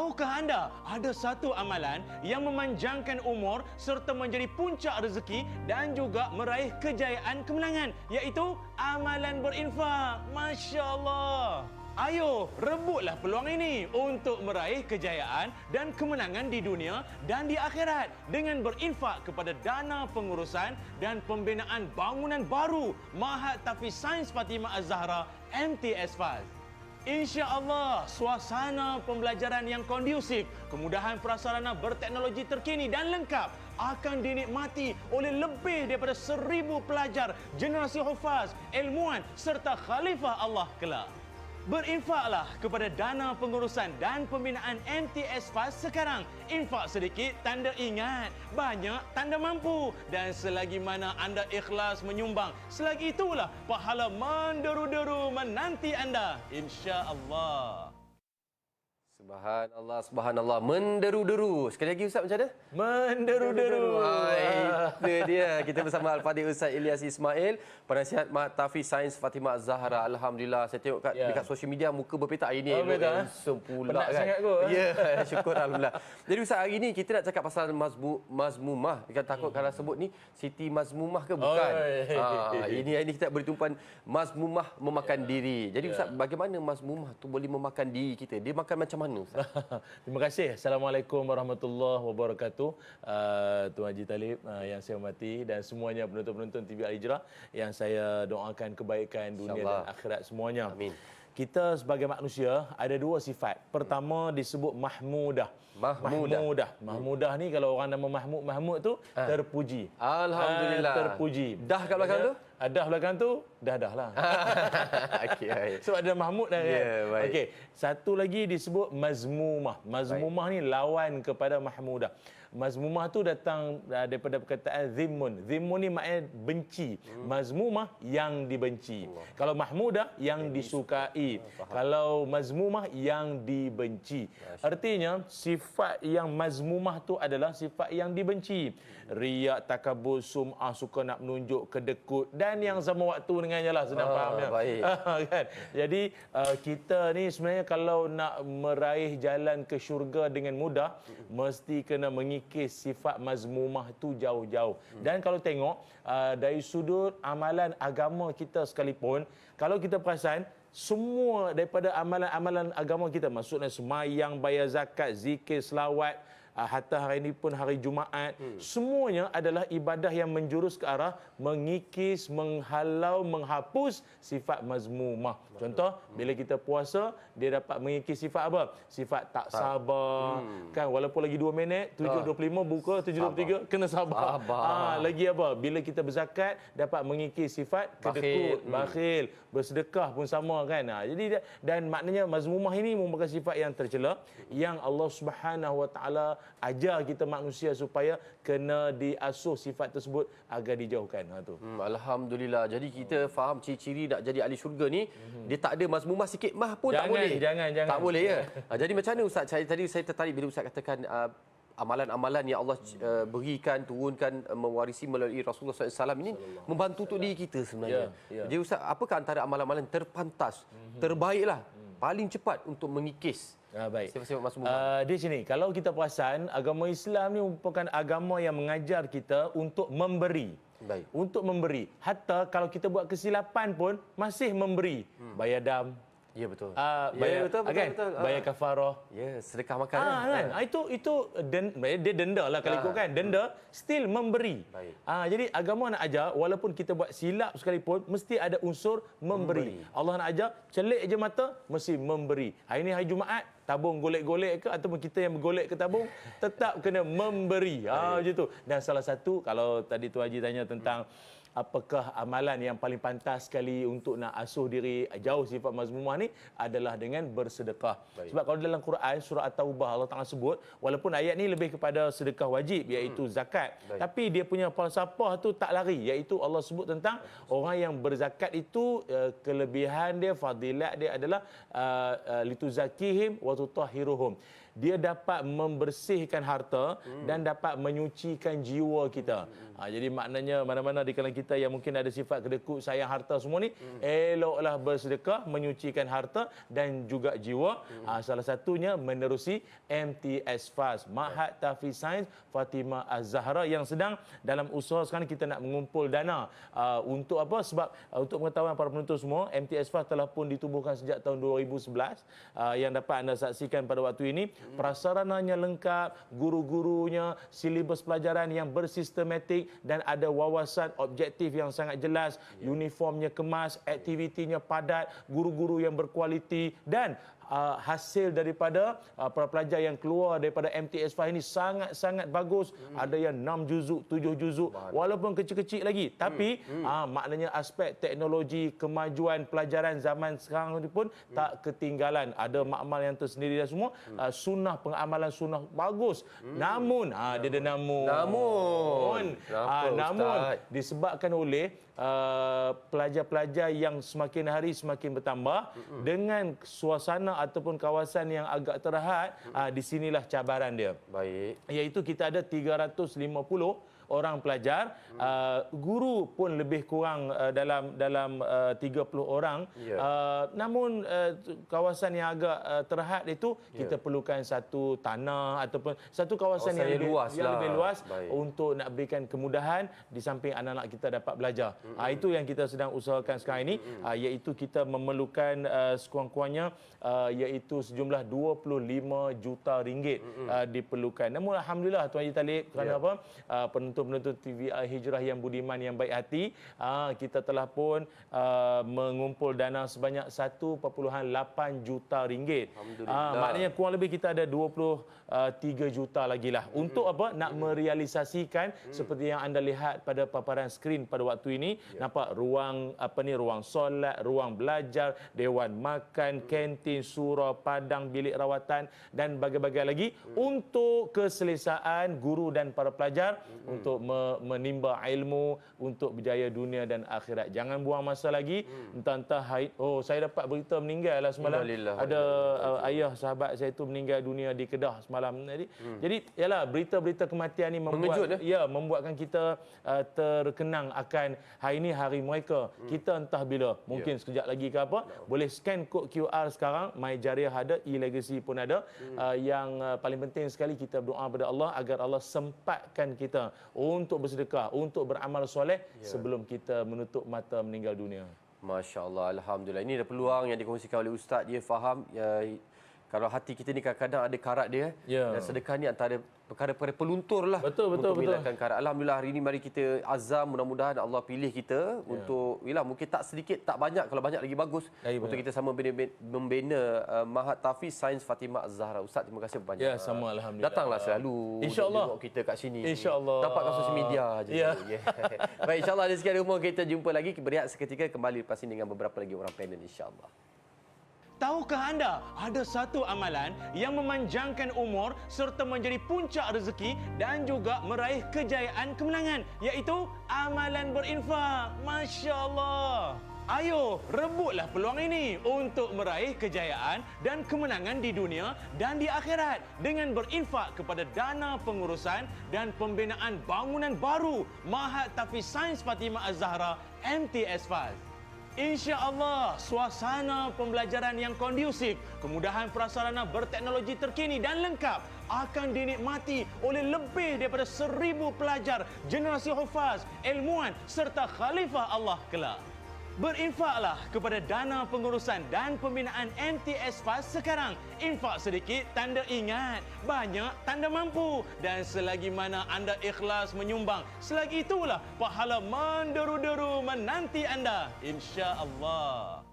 Tahukah anda ada satu amalan yang memanjangkan umur serta menjadi puncak rezeki dan juga meraih kejayaan kemenangan, iaitu amalan berinfak. Masya Allah. Ayo, rebutlah peluang ini untuk meraih kejayaan dan kemenangan di dunia dan di akhirat dengan berinfak kepada dana pengurusan dan pembinaan bangunan baru Mahat Tahfiz Sains Fatimah Az-Zahra MTS FAS. InsyaAllah, suasana pembelajaran yang kondusif, kemudahan prasarana berteknologi terkini dan lengkap akan dinikmati oleh lebih daripada 1,000 pelajar generasi hufaz, ilmuwan serta khalifah Allah kelak. Berinfaklah kepada dana pengurusan dan pembinaan MTS FAS sekarang. Infak sedikit tanda ingat, banyak tanda mampu. Dan selagi mana anda ikhlas menyumbang, selagi itulah pahala menderu-deru menanti anda, insya-Allah. Subhanallah, subhanallah. Menderu-deru. Sekali lagi Ustaz, macam mana? Menderu-deru. Itu dia. Kita bersama Al-Fadhil Ustaz Ilyas Ismail, penasihat Mahat Tahfiz Sains Fatimah Az-Zahra. Alhamdulillah, saya tengok dekat sosial media muka berpetak hari ni. Handsome pula penat kan. Sangat kot. Ya, syukur Alhamdulillah. Jadi Ustaz, hari ni kita nak cakap pasal mazmumah. Kita takut kalau sebut ni Siti Mazmumah ke bukan? Ini kita beri tumpuan mazmumah memakan diri. Jadi Ustaz, bagaimana mazmumah tu boleh memakan diri kita? Dia makan macam mana? Terima kasih. Assalamualaikum warahmatullahi wabarakatuh. Tuan Haji Talib yang saya hormati dan semuanya penonton-penonton TV Al-Hijrah yang saya doakan kebaikan dunia dan akhirat semuanya. Amin. Kita sebagai manusia ada dua sifat. Pertama disebut mahmudah. Mahmudah ni kalau orang nama Mahmud tu terpuji. Alhamdulillah. Terpuji. Dah kat belakang tu? Dah belakang tu dah lah. Okey. Sebab ada Mahmud dah kan. Baik. Okey. Satu lagi disebut mazmumah. Mazmumah ni lawan kepada mahmudah. Mazmumah tu datang daripada perkataan zimmun. Zimmun ni maknanya benci. Mazmumah yang dibenci. Kalau mahmudah yang disukai. Kalau mazmumah yang dibenci. Artinya sifat yang mazmumah tu adalah sifat yang dibenci. Riak, takabur, sum'ah, suka nak menunjuk, kedekut dan yang sama waktu dengannya lah, senang fahamnya. Baik. Kan? Jadi kita ni sebenarnya kalau nak meraih jalan ke syurga dengan mudah, mesti kena mengikis sifat mazmumah tu jauh-jauh. Dan kalau tengok dari sudut amalan agama kita sekalipun, kalau kita perasan semua daripada amalan-amalan agama kita, maksudnya semayang, bayar zakat, zikir, selawat, hatta hari ini pun hari Jumaat, semuanya adalah ibadah yang menjurus ke arah mengikis, menghalau, menghapus sifat mazmumah. Contoh, bila kita puasa, dia dapat mengikis sifat apa? Sifat tak sabar. Kan walaupun lagi 2 minit, 7.25 buka, 7.23 kena sabar. Lagi apa? Bila kita berzakat, dapat mengikis sifat kedekut, bakhil, bersedekah pun sama kan. Jadi dan maknanya mazmumah ini merupakan sifat yang tercela yang Allah Subhanahu Wa Taala ajar kita manusia supaya kena diasuh sifat tersebut agar dijauhkan. Alhamdulillah. Jadi kita faham ciri-ciri nak jadi ahli syurga ni, dia tak ada mazmumah sikit mah pun tak boleh. Jangan. Tak boleh ya. Jadi macam mana Ustaz? Tadi saya tertarik bila Ustaz katakan amalan-amalan yang Allah berikan, turunkan, mewarisi melalui Rasulullah SAW ini membantu untuk diri kita sebenarnya. Jadi Ustaz, apakah antara amalan-amalan terpantas, terbaiklah, paling cepat untuk mengikis baik. sifat-sifat mazmumah? Di sini, kalau kita perasan, agama Islam ni merupakan agama yang mengajar kita untuk memberi. Baik. Untuk memberi. Hatta kalau kita buat kesilapan pun masih memberi. Bayar dam. Ya betul. Bayar, betul. bayar kafarah. Ya, sedekah makanan. Kan? Itu dia denda lah kalau ikut kan. Denda still memberi. Baik. Jadi agama nak ajar walaupun kita buat silap sekalipun mesti ada unsur memberi. Allah nak ajar celik je mata mesti memberi. Hari ni hari Jumaat tabung golek-golek ke ataupun kita yang bergolek ke tabung tetap kena memberi. Macam tu. Dan salah satu kalau tadi Tuan Haji tanya tentang apakah amalan yang paling pantas sekali untuk nak asuh diri jauh sifat mazmumah ni adalah dengan bersedekah. Sebab kalau dalam Quran surah At-Taubah Allah Taala sebut walaupun ayat ni lebih kepada sedekah wajib iaitu zakat, tapi dia punya falsafah tu tak lari iaitu Allah sebut tentang orang yang berzakat itu kelebihan dia, fadilat dia adalah lituzakihim wa tutahhiruhum. dia dapat membersihkan harta dan dapat menyucikan jiwa kita. Jadi maknanya mana-mana di kalangan kita yang mungkin ada sifat kedekut, sayang harta semua ni, eloklah bersedekah, menyucikan harta dan juga jiwa. Salah satunya menerusi MTS Fast, Mahat Tahfiz Sains Fatimah Az-Zahra, yang sedang dalam usaha sekarang kita nak mengumpul dana untuk apa? Sebab untuk pengetahuan para penonton semua, MTS Fast telah pun ditubuhkan sejak tahun 2011. Yang dapat anda saksikan pada waktu ini, prasarananya lengkap, guru-gurunya, silibus pelajaran yang bersistematik dan ada wawasan objektif yang sangat jelas, uniformnya kemas, aktivitinya padat, guru-guru yang berkualiti, dan hasil daripada para pelajar yang keluar daripada MTS Fast ini sangat-sangat bagus. Ada yang 6 juzuk, 7 juzuk, walaupun kecil-kecil lagi. Tapi maknanya aspek teknologi, kemajuan pelajaran zaman sekarang ini pun tak ketinggalan. Ada makmal yang tersendiri dan semua. Sunnah, pengamalan sunnah bagus. Namun, dia ada namun disebabkan oleh pelajar-pelajar yang semakin hari semakin bertambah dengan suasana ataupun kawasan yang agak terhad, di sinilah cabaran dia. Baik. Iaitu kita ada 350 orang pelajar, guru pun lebih kurang dalam 30 orang. Namun kawasan yang agak terhad itu kita perlukan satu tanah ataupun satu kawasan yang lebih luas untuk nak berikan kemudahan di samping anak-anak kita dapat belajar. Itu yang kita sedang usahakan sekarang ini, iaitu kita memerlukan sekurang-kurangnya iaitu sejumlah 25 juta ringgit diperlukan. Namun alhamdulillah Tuan Haji Talib, kerana apa? Penonton TVI Hijrah yang budiman, yang baik hati, kita telah pun mengumpul dana sebanyak 1.8 juta ringgit. Maknanya kurang lebih kita ada 23 juta lagi lah untuk apa? Nak merealisasikan seperti yang anda lihat pada paparan skrin pada waktu ini. Nampak ruang ruang solat, ruang belajar, dewan makan, kantin, surau, padang, bilik rawatan dan bagai-bagai lagi untuk keselesaan guru dan para pelajar untuk menimba ilmu untuk berjaya dunia dan akhirat. Jangan buang masa lagi. Entah-entah saya dapat berita meninggal lah semalam. Ada ayah sahabat saya itu meninggal dunia di Kedah semalam. Jadi yalah, berita-berita kematian ni membuatkan kita terkenang akan hari ini hari mereka. Kita entah bila, mungkin sekejap lagi ke apa, boleh scan kod QR sekarang, MyJariah ada, e-legacy pun ada. Yang paling penting sekali kita berdoa kepada Allah agar Allah sempatkan kita untuk bersedekah, untuk beramal soleh sebelum kita menutup mata meninggal dunia. Masya Allah, alhamdulillah. Ini ada peluang yang dikongsikan oleh Ustaz. Dia faham kalau hati kita ni kadang-kadang ada karat dia, dan sedekah ni antara perkara-perkara peluntur lah untuk menghilangkan karat. Alhamdulillah hari ini mari kita azam, mudah-mudahan Allah pilih kita untuk, mungkin tak sedikit, tak banyak, kalau banyak lagi bagus, untuk kita sama membina Mahat Tahfiz Sains Fatimah Az-Zahra. Ustaz, terima kasih banyak. Ya, sama alhamdulillah. Datanglah selalu. InsyaAllah. Kita kat sini. InsyaAllah. Dapat kat sosial media je. Baik, insyaAllah dari sekian rumah kita jumpa lagi. Berehat seketika kembali lepas ini dengan beberapa lagi orang panel, insyaAllah. Tahukah anda ada satu amalan yang memanjangkan umur serta menjadi puncak rezeki dan juga meraih kejayaan kemenangan, iaitu amalan berinfak. Masya Allah. Ayo, rebutlah peluang ini untuk meraih kejayaan dan kemenangan di dunia dan di akhirat dengan berinfak kepada dana pengurusan dan pembinaan bangunan baru Mahat Tahfiz Sains Fatimah Az-Zahra MTS Fast. InsyaAllah, suasana pembelajaran yang kondusif, kemudahan prasarana berteknologi terkini dan lengkap akan dinikmati oleh lebih daripada 1,000 pelajar, generasi hufaz, ilmuwan serta khalifah Allah kelak. Berinfaklah kepada dana pengurusan dan pembinaan MTS Fast sekarang. Infak sedikit tanda ingat, banyak tanda mampu. Dan selagi mana anda ikhlas menyumbang, selagi itulah pahala menderu-deru menanti anda, insya-Allah.